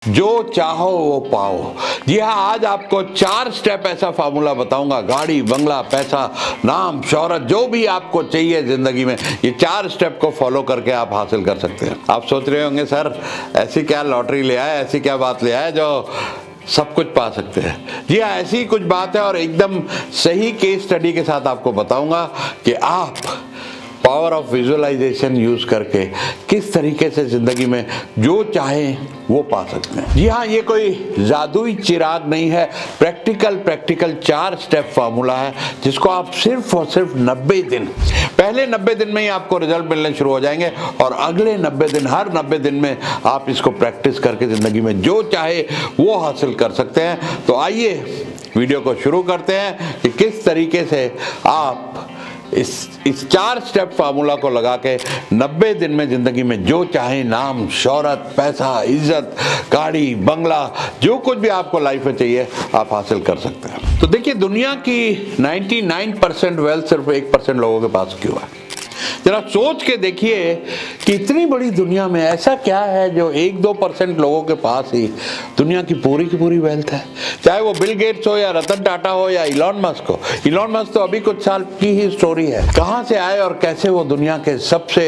जो चाहो वो पाओ। जी हाँ, आज आपको 4 स्टेप ऐसा फार्मूला बताऊंगा, गाड़ी, बंगला, पैसा, नाम, शोहरत, जो भी आपको चाहिए जिंदगी में, ये 4 स्टेप को फॉलो करके आप हासिल कर सकते हैं। आप सोच रहे होंगे सर ऐसी क्या लॉटरी ले आए, ऐसी क्या बात ले आए जो सब कुछ पा सकते हैं। जी हाँ, ऐसी ही कुछ बात है और एकदम सही केस स्टडी के साथ आपको बताऊंगा कि आप पावर ऑफ विजुअलाइजेशन यूज करके किस तरीके से जिंदगी में जो चाहें वो पा सकते हैं। जी हाँ, ये कोई जादुई चिराग नहीं है, प्रैक्टिकल 4 स्टेप फार्मूला है जिसको आप सिर्फ और सिर्फ 90 दिन, पहले 90 दिन में ही आपको रिजल्ट मिलने शुरू हो जाएंगे और अगले 90 दिन, हर 90 दिन में आप इसको प्रैक्टिस करके जिंदगी में जो चाहे वो हासिल कर सकते हैं। तो आइए वीडियो को शुरू करते हैं कि किस तरीके से आप इस 4 स्टेप फार्मूला को लगा के 90 दिन में जिंदगी में जो चाहे, नाम, शोहरत, पैसा, इज्जत, गाड़ी, बंगला, जो कुछ भी आपको लाइफ में चाहिए आप हासिल कर सकते हैं। तो देखिए, दुनिया की 99% वेल्थ सिर्फ 1% लोगों के पास क्यों है? जरा सोच के देखिए कि इतनी बड़ी दुनिया में ऐसा क्या है जो 1-2% लोगों के पास ही दुनिया की पूरी वेल्थ है। चाहे वो बिल गेट्स हो या रतन टाटा हो या इलॉन मस्क हो। इलॉन मस्क तो अभी कुछ साल की ही स्टोरी है, कहां से आए और कैसे वो दुनिया के सबसे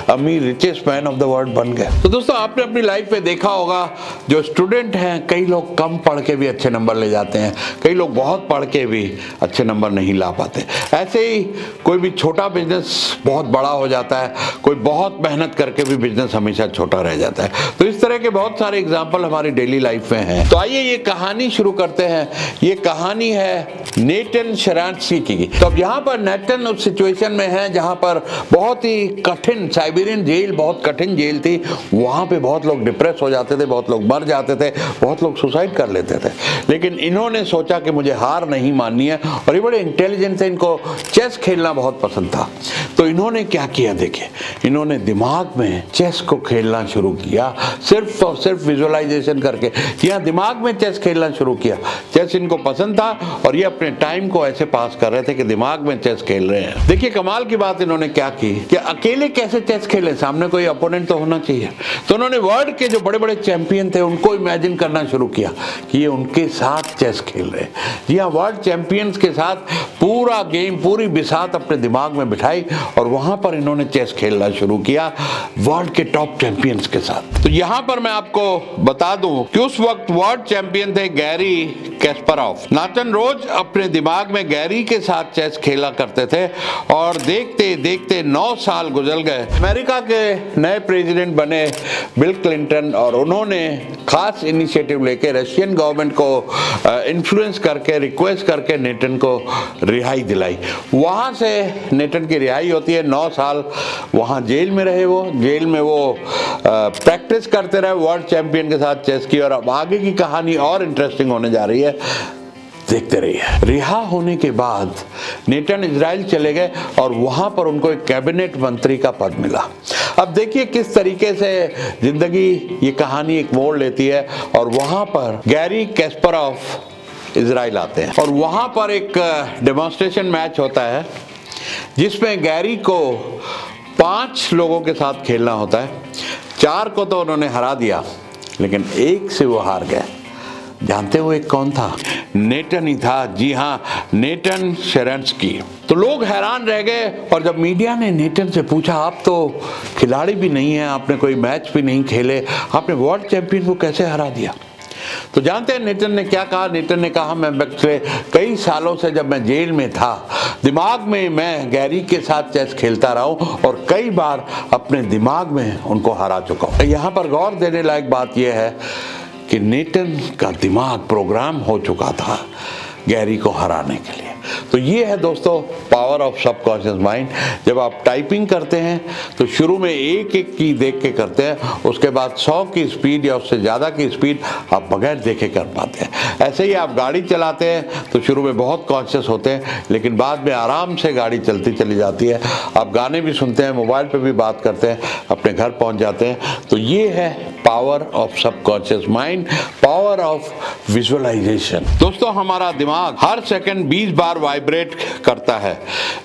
अमीर, richest man of the world बन गए। तो दोस्तों, आपने अपनी लाइफ में देखा होगा, जो स्टूडेंट हैं, कई लोग कम पढ़ के भी अच्छे नंबर ले जाते हैं, कई लोग बहुत पढ़ के भी अच्छे नंबर नहीं ला पाते। ऐसे ही कोई भी छोटा बिजनेस बहुत बड़ा हो जाता है, कोई बहुत मेहनत करके भी बिजनेस हमेशा छोटा रह जाता है। तो इस तरह के बहुत सारे एग्जाम्पल हमारी डेली लाइफ में हैं। तो आइए ये कहानी शुरू करते हैं। ये कहानी है नेटन शरांस्की की। तो अब यहाँ पर नेटन उस सिचुएशन में है जहाँ पर बहुत ही कठिन साइबेरियन जेल, बहुत कठिन जेल थी। वहाँ पे बहुत लोग डिप्रेस हो जाते थे, बहुत लोग मर जाते थे, बहुत लोग सुसाइड कर लेते थे। लेकिन इन्होंने सोचा कि मुझे हार नहीं माननी है और ये बड़े इंटेलिजेंट थे, इनको चेस खेलना बहुत पसंद था। तो इन्होंने क्या किया, देखिए, इन्होंने दिमाग में चेस को खेलना शुरू किया, सिर्फ और सिर्फ विजुअलाइजेशन करके। यहाँ दिमाग में चेस खेलना शुरू किया। चेस इनको पसंद था और ये अपने टाइम को ऐसे पास कर रहे थे कि दिमाग में चेस खेल रहे हैं। देखिए, कमाल की बात इन्होंने क्या की कि अकेले कैसे चेस खेले, सामने कोई अपोनेंट तो होना चाहिए। तो उन्होंने वर्ल्ड के जो बड़े बड़े चैंपियन थे उनको इमेजिन करना शुरू किया कि ये उनके साथ चेस खेल रहे हैं। जी हाँ, वर्ल्ड चैंपियंस के साथ पूरा गेम, पूरी बिसात अपने दिमाग में बिठाई और वहां पर इन्होंने चेस खेलना शुरू किया वर्ल्ड के टॉप चैंपियंस के साथ। तो यहां पर मैं आपको बता दूं कि उस वक्त वर्ल्ड चैंपियन थे गैरी कैस्परोव। नाथन रोज अपने दिमाग में गैरी के साथ चेस खेला करते थे और देखते देखते 9 साल गुजर गए। अमेरिका के नए प्रेसिडेंट बने बिल क्लिंटन और उन्होंने खास इनिशिएटिव लेके रशियन गवर्नमेंट को इन्फ्लुएंस करके, रिक्वेस्ट करके नेटन को रिहाई दिलाई। वहां से नेटन की रिहाई होती है। 9 साल वहां जेल में रहे। वो जेल में वो प्रैक्टिस करते रहे वर्ल्ड चैंपियन के साथ चेस की। और अब आगे की कहानी और इंटरेस्टिंग होने जा रही है, देखते रहिए। रिहा होने के बाद नेटन इजराइल चले गए और वहां पर उनको एक कैबिनेट मंत्री का पद मिला। अब देखिए किस तरीके से जिंदगी, ये कहानी एक मोड़ लेती है और वहां पर गैरी कैस्परोव इजराइल आते हैं और वहां पर एक डेमोन्स्ट्रेशन मैच होता है जिसमें गैरी को 5 लोगों के साथ खेलना होता है। 4 को तो उन्होंने हरा दिया, लेकिन 1 से वो हार गए। जानते हो एक कौन था? नेटन ही था। जी हाँ, नेटन शरांस्की। तो लोग हैरान रह गए और जब मीडिया ने नेटन से पूछा, आप तो खिलाड़ी भी नहीं हैं, आपने कोई मैच भी नहीं खेले, आपने वर्ल्ड चैंपियन को कैसे हरा दिया? तो जानते हैं नेटन ने क्या कहा? नेटन ने कहा, मैं पिछले कई सालों से जब मैं जेल में था, दिमाग में मैं गैरी के साथ चेस खेलता रहा हूं और कई बार अपने दिमाग में उनको हरा चुका हूं। यहाँ पर गौर देने लायक बात यह है कि नेटन का दिमाग प्रोग्राम हो चुका था गैरी को हराने के लिए। तो ये है दोस्तों पावर ऑफ सबकॉन्शियस माइंड। जब आप टाइपिंग करते हैं तो शुरू में एक की देख के करते हैं, उसके बाद 100 की स्पीड या उससे ज़्यादा की स्पीड आप बगैर देखे कर पाते हैं। ऐसे ही आप गाड़ी चलाते हैं तो शुरू में बहुत कॉन्शियस होते हैं, लेकिन बाद में आराम से गाड़ी चलती चली जाती है। आप गाने भी सुनते हैं, मोबाइल पर भी बात करते हैं, अपने घर पहुँच जाते हैं। तो ये है power of subconscious mind, power of visualisation. दोस्तों, हमारा दिमाग हर सेकंड 20 बार वाइब्रेट वाइब्रेट करता है,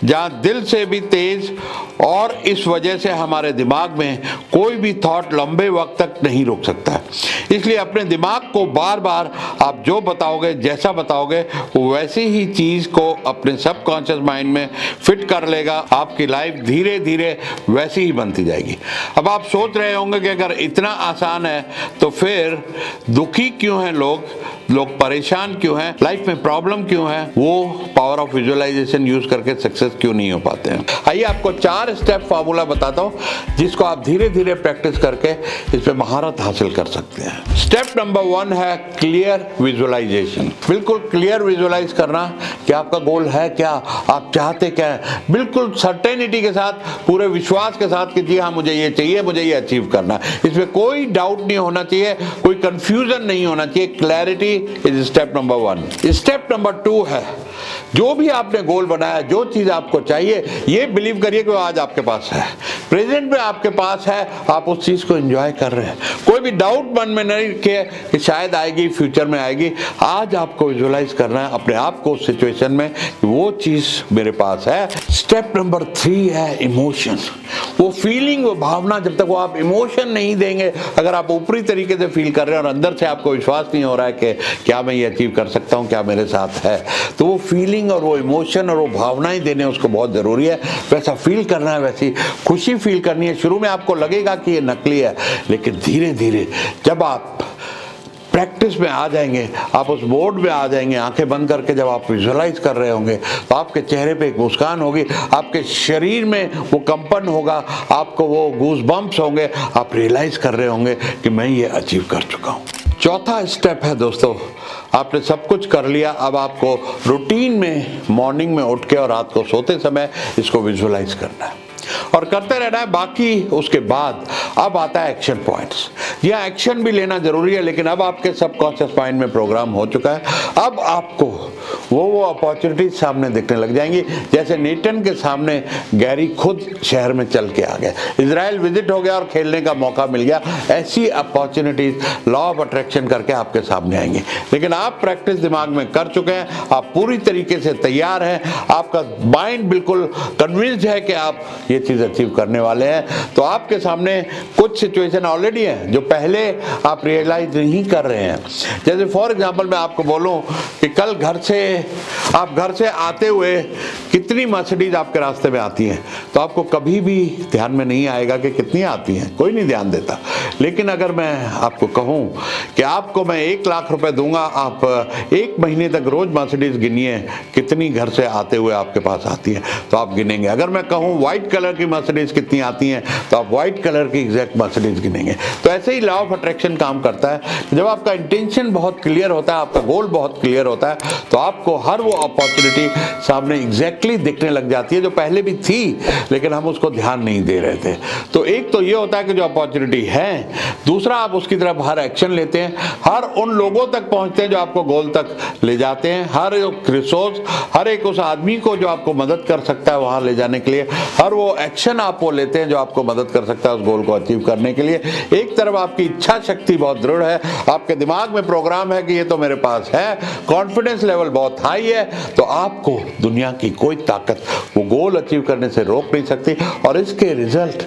जहां दिल से भी तेज, और इस वजह से हमारे दिमाग में कोई भी थॉट लंबे वक्त तक नहीं रुक सकता है। इसलिए अपने दिमाग को बार बार आप जो बताओगे, जैसा बताओगे, वो वैसी ही चीज को अपने सबकॉन्शियस माइंड में फिट कर लेगा। आपकी लाइफ धीरे धीरे वैसी ही बनती जाएगी। अब आप सोच रहे होंगे कि अगर इतना आसान है तो फिर दुखी क्यों हैं लोग परेशान क्यों हैं, लाइफ में प्रॉब्लम क्यों है, वो पावर ऑफ विजुअलाइजेशन यूज करके सक्सेस क्यों नहीं हो पाते हैं। आइए आपको 4 स्टेप फार्मूला बताता हूं जिसको आप धीरे धीरे प्रैक्टिस करके इस पे महारत हासिल कर सकते हैं। स्टेप नंबर 1 है क्लियर विजुअलाइजेशन। बिल्कुल क्लियर विजुअलाइज करना कि आपका गोल है क्या, आप चाहते क्या है, बिल्कुल सर्टेनिटी के साथ, पूरे विश्वास के साथ कि जी हाँ मुझे ये चाहिए, मुझे ये अचीव करना है। इसमें कोई डाउट नहीं होना चाहिए, कोई कंफ्यूजन नहीं होना चाहिए। Clarity is step number 1। Step number 2 है जो भी आपने गोल बनाया, जो चीज आपको चाहिए, ये बिलीव करिए कि वो आज आपके पास है, प्रेजेंट में आपके पास है, आप उस चीज को एंजॉय कर रहे हैं। कोई भी डाउट मन में नहीं कि शायद आएगी, फ्यूचर में आएगी। आज आपको विजुअलाइज करना है अपने आप को उस सिचुएशन में कि वो चीज मेरे पास है। स्टेप नंबर 3 है इमोशन। वो फीलिंग, वो भावना, जब तक वो आप इमोशन नहीं देंगे, अगर आप ऊपरी तरीके से फील कर रहे हैं और अंदर से आपको विश्वास नहीं हो रहा है कि क्या मैं ये अचीव कर सकता हूँ, क्या मेरे साथ है, तो वो फीलिंग और वो इमोशन और वो भावनाएं देने उसको बहुत जरूरी है। वैसा फील करना है, वैसी खुशी फील करनी है। शुरू में आपको लगेगा कि ये नकली है, लेकिन धीरे धीरे जब आप प्रैक्टिस में आ जाएंगे, आप उस मोड में आ जाएंगे, आंखें बंद करके जब आप विजुअलाइज कर रहे होंगे तो आपके चेहरे पे एक मुस्कान होगी, आपके शरीर में वो कंपन होगा, आपको वो गूज बम्प्स होंगे, आप रियलाइज कर रहे होंगे कि मैं ये अचीव कर चुका हूँ। चौथा स्टेप है दोस्तों, आपने सब कुछ कर लिया, अब आपको रूटीन में मॉर्निंग में उठ के और रात को सोते समय इसको विजुअलाइज करना है और करते रहना है। बाकी उसके बाद अब आता है एक्शन पॉइंट्स। यह एक्शन भी लेना जरूरी है, लेकिन अब आपके सबकॉन्शियस माइंड में प्रोग्राम हो चुका है। अब आपको वो अपॉर्चुनिटीज सामने दिखने लग जाएंगी, जैसे न्यूटन के सामने गैरी खुद शहर में चल के आ गए, इजराइल विजिट हो गया और खेलने का मौका मिल गया। ऐसी अपॉर्चुनिटीज लॉ ऑफ अट्रैक्शन करके आपके सामने आएंगी। लेकिन आप प्रैक्टिस दिमाग में कर चुके हैं, आप पूरी तरीके से तैयार हैं, आपका माइंड बिल्कुल कन्विंस्ड है कि आप ये चीज अचीव करने वाले हैं, तो आपके सामने कुछ सिचुएशन ऑलरेडी है जो पहले आप रियलाइज नहीं कर रहे हैं। जैसे फॉर एग्जांपल मैं आपको बोलूं कि कल आप घर से आते हुए कितनी मर्सिडीज आपके रास्ते में आती हैं, तो आपको कभी भी ध्यान में नहीं आएगा कि कितनी आती हैं, कोई नहीं ध्यान देता। लेकिन अगर मैं आपको कहूं कि आपको मैं 1 लाख रुपए दूंगा, आप 1 महीने तक रोज मर्सिडीज गिनिए कितनी घर से आते हुए आपके पास आती है, तो आप गिनेंगे। अगर मैं कहूं व्हाइट कलर की मर्सिडीज कितनी आती हैं, तो आप व्हाइट कलर की एग्जैक्ट मर्सिडीज गिनेंगे। तो ऐसे ही लॉ ऑफ अट्रैक्शन काम करता है। जब आपका इंटेंशन बहुत क्लियर होता है, आपका गोल बहुत क्लियर होता है, तो आपको हर वो अपॉर्चुनिटी सामने एग्जैक्टली दिखने लग जाती है जो पहले भी थी, लेकिन हम उसको ध्यान नहीं दे रहे थे। तो एक तो ये होता है कि जो अपॉर्चुनिटी है, दूसरा आप उसकी तरफ हर एक्शन लेते हैं, हर उन लोगों तक पहुंचते हैं जो आपको गोल तक ले जाते हैं, हर रिसोर्स, हर एक उस आदमी को जो आपको मदद कर सकता है वहां ले जाने के लिए, हर वो एक्शन आप वो लेते हैं जो आपको मदद कर सकता है उस गोल को अचीव करने के लिए। एक तरफ आपकी इच्छा शक्ति बहुत दृढ़ है, आपके दिमाग में प्रोग्राम है कि ये तो मेरे पास है, कॉन्फिडेंस लेवल बहुत हाई है, तो आपको दुनिया की कोई ताकत वो गोल अचीव करने से रोक नहीं सकती। और इसके रिजल्ट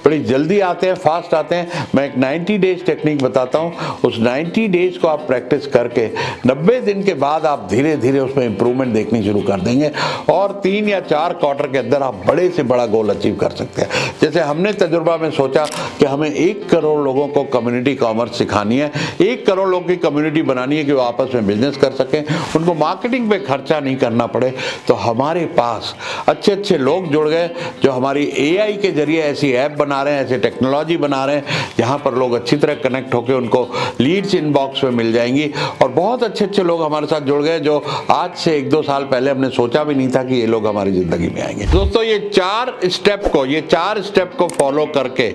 बड़ी जल्दी आते हैं, फास्ट आते हैं। मैं एक 90 डेज टेक्निक बताता हूं, उस 90 डेज को आप प्रैक्टिस करके 90 दिन के बाद आप धीरे धीरे उसमें इंप्रूवमेंट देखनी शुरू कर देंगे और 3 या 4 क्वार्टर के अंदर आप बड़े से बड़ा गोल अचीव कर सकते हैं। जैसे हमने तजुर्बा में सोचा कि हमें 1 करोड़ लोगों को कम्युनिटी कॉमर्स सिखानी है, 1 करोड़ लोगों की कम्युनिटी बनानी है कि वो आपस में बिजनेस कर सकें, उनको मार्केटिंग पे खर्चा नहीं करना पड़े। तो हमारे पास अच्छे अच्छे लोग जुड़ गए जो हमारी AI के जरिए ऐसी ऐप बना रहे हैं, ऐसी टेक्नोलॉजी बना रहे हैं जहां पर लोग अच्छी तरह कनेक्ट होकर उनको लीड्स इनबॉक्स में मिल जाएंगी। और बहुत अच्छे अच्छे लोग हमारे साथ जुड़ गए जो आज से 1-2 साल पहले हमने सोचा भी नहीं था कि ये लोग हमारी जिंदगी में आएंगे। दोस्तों ये 4 स्टेप को फॉलो करके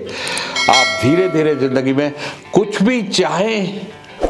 आप धीरे धीरे जिंदगी में कुछ भी चाहें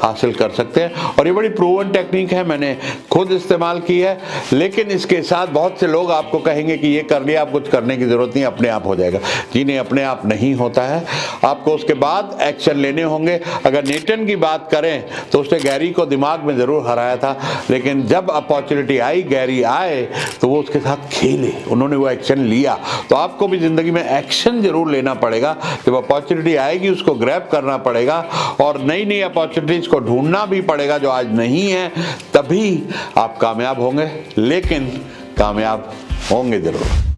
हासिल कर सकते हैं। और ये बड़ी प्रूवन टेक्निक है, मैंने खुद इस्तेमाल की है। लेकिन इसके साथ बहुत से लोग आपको कहेंगे कि ये कर लिया, आप कुछ करने की ज़रूरत नहीं, अपने आप हो जाएगा। जी नहीं, अपने आप नहीं होता है, आपको उसके बाद एक्शन लेने होंगे। अगर न्यूटन की बात करें तो उसने गैरी को दिमाग में ज़रूर हराया था, लेकिन जब अपॉर्चुनिटी आई, गैरी आए, तो वो उसके साथ खेले, उन्होंने वो एक्शन लिया। तो आपको भी ज़िंदगी में एक्शन ज़रूर लेना पड़ेगा। जब अपॉर्चुनिटी आएगी उसको ग्रैब करना पड़ेगा और नई नई अपॉर्चुनिटीज़ को ढूंढना भी पड़ेगा जो आज नहीं है, तभी आप कामयाब होंगे। लेकिन कामयाब होंगे ज़रूर।